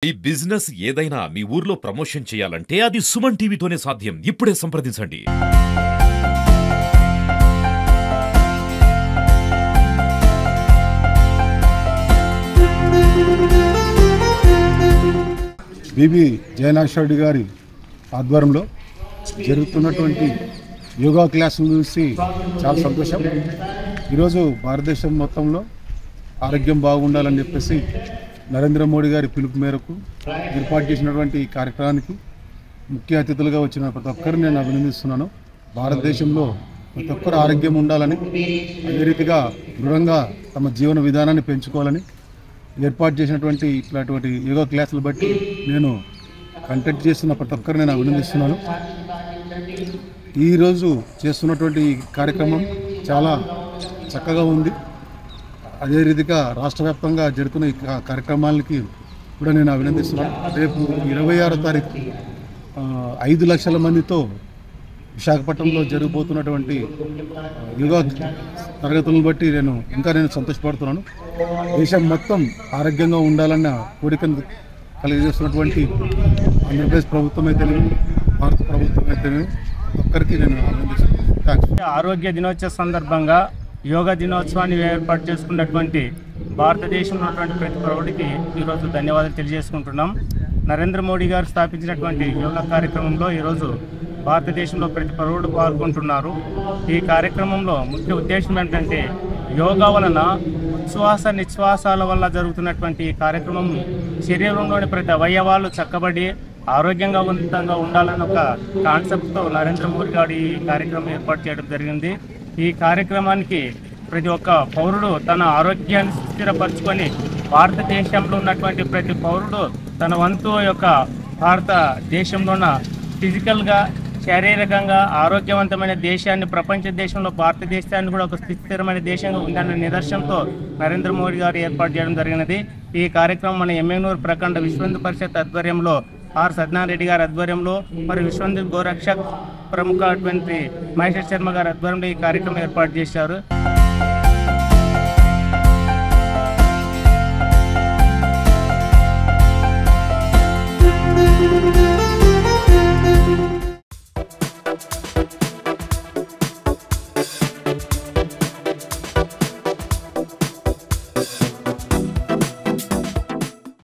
ఈ బిజినెస్ ఏదైనా మీ ఊర్లో ప్రమోషన్ చేయాలంటే అది సుమన్ టీవీతోనే సాధ్యం. ఇప్పుడే సంప్రదించండి. బీబీ జయనాగేశ్వరరెడ్డి గారి ఆధ్వర్యంలో జరుగుతున్నటువంటి యోగా క్లాసులు చూసి చాలా సంతోషం. ఈరోజు భారతదేశం మొత్తంలో ఆరోగ్యం బాగుండాలని చెప్పేసి నరేంద్ర మోడీ గారి పిలుపు మేరకు ఏర్పాటు చేసినటువంటి ఈ కార్యక్రమానికి ముఖ్య అతిథులుగా వచ్చిన ప్రతి ఒక్కరిని నేను అభినందిస్తున్నాను. భారతదేశంలో ప్రతి ఒక్కరు ఆరోగ్యం ఉండాలని, అదే రీతిగా దృఢంగా తమ జీవన విధానాన్ని పెంచుకోవాలని ఏర్పాటు చేసినటువంటి ఇట్లాంటి యోగా క్లాసులు బట్టి నేను కంటెక్ట్ చేస్తున్న ప్రతి ఒక్కరిని నేను అభినందిస్తున్నాను. ఈరోజు చేస్తున్నటువంటి కార్యక్రమం చాలా చక్కగా ఉంది. అదే రీతిగా రాష్ట్ర వ్యాప్తంగా జరుగుతున్న ఈ కార్యక్రమాలకి కూడా నేను అభినందిస్తున్నాను. రేపు 26వ తారీఖు 5 లక్షల మందితో విశాఖపట్నంలో జరగబోతున్నటువంటి యోగా తరగతులను బట్టి నేను సంతోషపడుతున్నాను. దేశం మొత్తం ఆరోగ్యంగా ఉండాలన్న కోరికను కలిగజేస్తున్నటువంటి ఆంధ్రప్రదేశ్ ప్రభుత్వం అయితేనేమి, భారత ప్రభుత్వం అయితేనేమి ఒక్కరికి నేను అభినందిస్తున్నాను. ఆరోగ్య దినోత్సవ సందర్భంగా యోగా దినోత్సవాన్ని ఏర్పాటు చేసుకున్నటువంటి భారతదేశంలో ఉన్నటువంటి ప్రతి పౌరుడికి ఈరోజు ధన్యవాదాలు తెలియజేసుకుంటున్నాం. నరేంద్ర మోడీ గారు స్థాపించినటువంటి యోగా కార్యక్రమంలో ఈరోజు భారతదేశంలో ప్రతి పౌరుడు పాల్గొంటున్నారు. ఈ కార్యక్రమంలో ముఖ్య ఉద్దేశం ఏంటంటే యోగా వలన ఉచ్ఛ్వాస నిశ్వాసాల వల్ల జరుగుతున్నటువంటి ఈ కార్యక్రమం శరీరంలోని ప్రతి అవయవాలు చక్కబడి ఆరోగ్యంగా ఉండాలన్న ఒక కాన్సెప్ట్తో నరేంద్ర మోడీ గారు ఈ కార్యక్రమం ఏర్పాటు చేయడం జరిగింది. ఈ కార్యక్రమానికి ప్రతి ఒక్క పౌరుడు తన ఆరోగ్యాన్ని స్థిరపరచుకొని భారతదేశంలో ఉన్నటువంటి ప్రతి పౌరుడు తన వంతు యొక్క భారతదేశంలో ఉన్న ఫిజికల్గా, శారీరకంగా ఆరోగ్యవంతమైన దేశాన్ని, ప్రపంచ దేశంలో భారతదేశాన్ని కూడా ఒక స్థిరమైన దేశంగా ఉందన్న నిదర్శనంతో నరేంద్ర మోడీ గారు ఏర్పాటు చేయడం జరిగినది. ఈ కార్యక్రమం మన ఎమ్మెగ్నూరు ప్రఖండ విశ్వ హిందూ పరిషత్ ఆధ్వర్యంలో, ఆర్ సత్యనారాయణ రెడ్డి గారి ఆధ్వర్యంలో, మరియు విశ్వ హిందూ గోరక్షక్ ప్రముఖ మహేశ్వర్ శర్మ గారి ఆధ్వర్యంలో ఈ కార్యక్రమం ఏర్పాటు చేశారు.